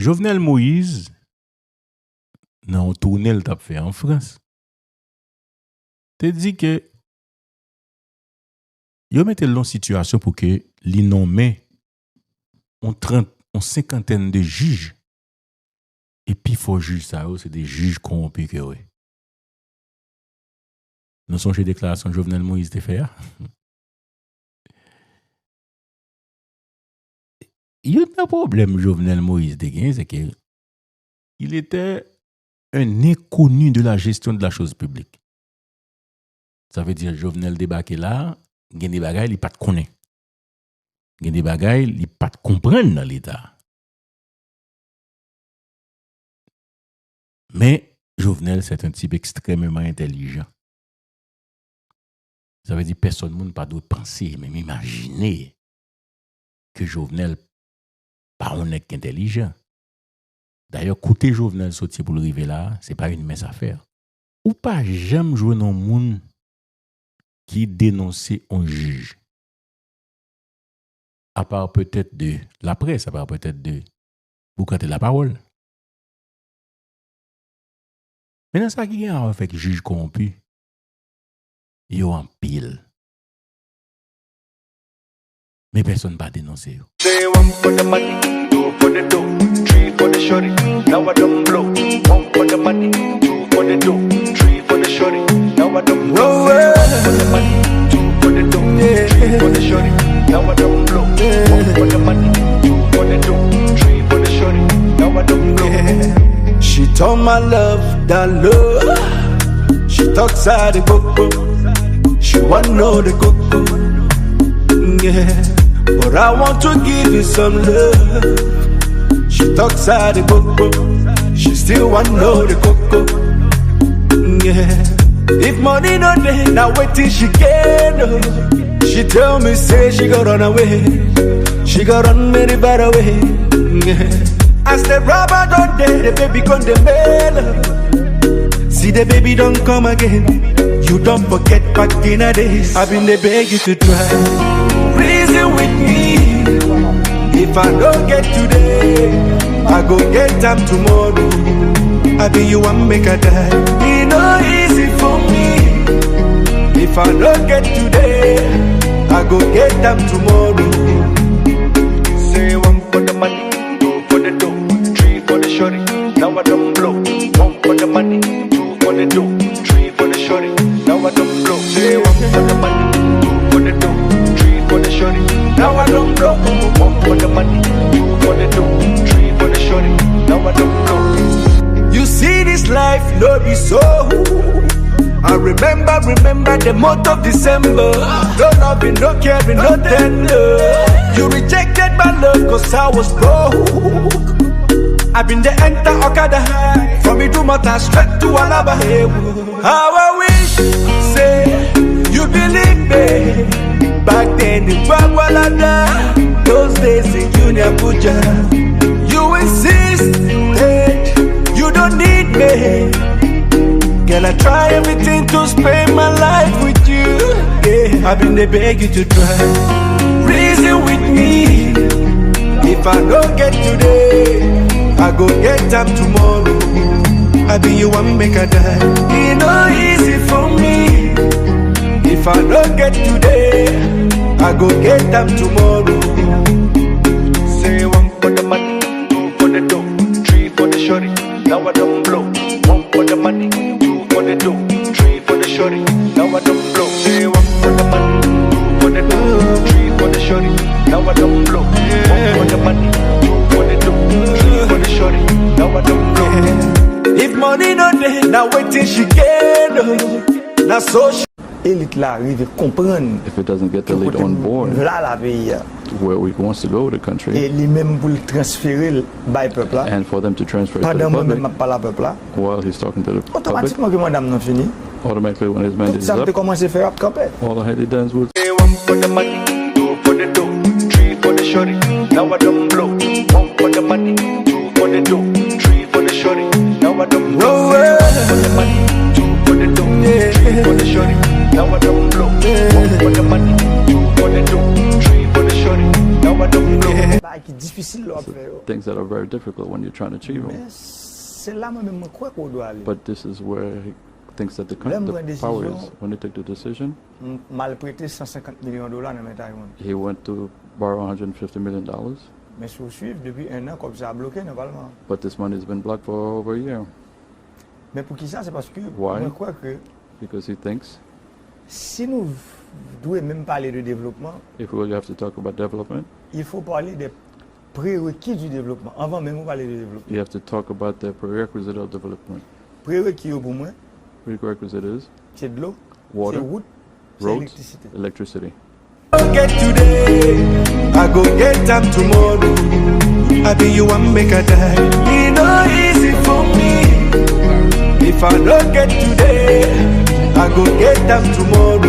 Jovenel Moïse, dans un tournée le t'a fait en France, te dit que yo mette l'en situation pour que li nomme on cinquantaine de juges et puis faut juge ça c'est des juges corrompus que ouais. Nous sommes chez déclaration de Jovenel Moïse te fait. Il y a un problème Jovenel Moïse de gain c'est que il était un inconnu de la gestion de la chose publique. Ça veut dire Jovenel débarqué là, gen des bagailles, il pas de connaître. Gen des bagailles, il pas de comprendre dans l'état. Mais Jovenel c'est un type extrêmement intelligent. Ça veut dire personne monde pas doit penser même imaginer que Jovenel pas honnête intelligent. D'ailleurs, côté Jovenel sorti pour le arriver là, c'est pas une mince affaire. Ou pas jamais jouer dans monde qui dénonçait un juge. À part peut-être de la presse, à part peut-être de vous comptez la parole. Maintenant, ça qui a avec juge corrompu, il en pile. Mais personne ne va dénoncer. Say one for the money, two for the dough, three for the shorty. Now I don't blow. One for the money, two for the dough, three for the shorty. Now I don't blow. One for the money, two for the dough, three for the shorty. Now I don't blow. One for the money, two for the dough, three for the shorty. Now I don't blow. She told my love that love. She talks out the coco. She want know the coco. Yeah. But I want to give you some love. She talks out the coco. She still want to know the coco. Yeah. If money no day, now wait till she get. She tell me say she got run away. She got run many bad away. Yeah. As the rubber don't day, the baby gone the mail. See the baby don't come again. You don't forget back in the days. I've been the beg you to try. Reason with me. If I don't get today, I go get them tomorrow. I be you and make a die. It no easy for me. If I don't get today, I go get them tomorrow. Say one for the money, two for the dough, three for the shorty. Now I don't blow. One for the money, two for the dough, three for the shorty. Now I don't blow. Say one for the money, two for the dough, three for the shorty. Now I don't blow. One for the money, two for the dough, three for the shorty. Now I don't blow. You see this life, no be so. I remember the month of December. No loving, no caring, no tender. You rejected my love cause I was broke. I've been the enter Okada. From me to Mouton straight to Alaba. How I wish, say, you believe me. Back then in Bagwalada, those days in Junior Puja. You insisted, you don't need me. Girl, I try everything to spend my life with you. Yeah, I've been there beg you to try. Reason with me. If I don't get today, I go get them tomorrow. I be you and make a die. It no easy for me. If I don't get today, I go get them tomorrow. Say one for the money, two for the dough, three for the shorty. Now I don't blow. One for the money, two for the dough, three for the shorty. Now I don't blow. Say one for the money, two for the dough, three for the shorty. Now I don't blow. One for the money, two for the dough, three for the shorty. Now I don't blow. If money no day, now wait till she get. Now so she. Élite là arrive comprendre. If it doesn't get the lead on board Là la pays. to where it wants to go, the country, Et lui-même pour le transférer by peuple là. and for them to transfer it to the Pendant moi public même pas la peuple là. while he's talking to the public, Automatiquement que madame non fini. automatically when his mandate is Ça up, peut commencer à faire à camper. all the Haiti dance would Say one for the money, two for the dough, three for the shorty. Now I don't blow. One for the money, two for the dough, three for the shorty. Now I don't blow. One for the money, two for the dough, three for the shorty. Now I don't blow. One for the money, two for the dough, three for the shorty. now I don't blow. Bah, qui difficile là, après. Things that are very difficult when you're trying to achieve Mais them. c'est là moi-même moi crois qu'on doit aller. But this is where he thinks that the power is. When they took the decision, Mal prêté 150 millions de dollars dans mes Taïwan. he went to borrow $150 million. Mais si vous suivez, depuis un an, comme ça a bloqué dans le Parlement. But this money has been blocked for over a year. Mais pour qui ça? C'est parce que Why? moi crois que Because he thinks si nous devons même parler de développement, if we have to talk about development, il faut parler des prérequis du développement. Avant même de parler de développement. you have to talk about the prerequisite of development. Prérequis pour moi, Prerequisite is c'est de l'eau, c'est water, route, c'est roads, électricité. electricity. Get today, I go get them tomorrow. I be you one make a die. It no easy for me. If I don't get today, I go get them tomorrow.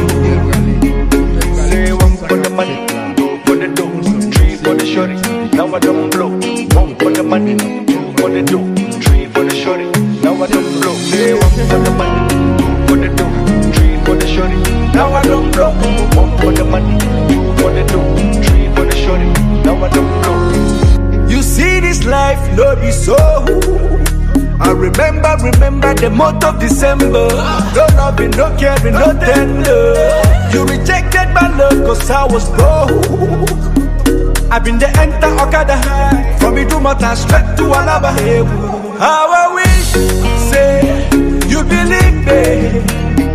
Say one for the money, two for the dough, three for the shorty. Now I don't blow. One for the money, two for the dough, three for the shorty. Now I don't blow. Say one for the money, two for the dough, three for the shorty. Now I don't blow. One for the money, two for the dough, three for the shorty. Now I don't blow. You see this life, no be so. I remember the month of December. No loving, no caring, no tender. You rejected my love cause I was broke. I've been the enter Okada high. From Idumota straight to Alaba. How I wish, say, you believe me.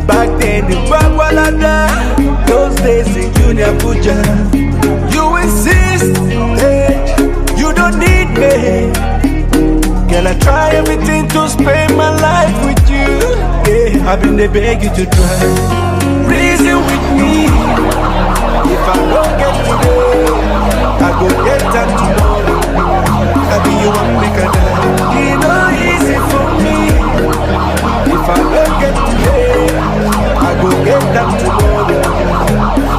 Back then in Bagwalada, those days in Junior Abuja. You insist, hey, you don't need me. Girl, I try everything to spend my life with you. Yeah, I've been there beg you to try. Reason with me. If I don't get today, I go get that tomorrow. I be you one make a die. It no easy for me. If I don't get today, I go get that tomorrow.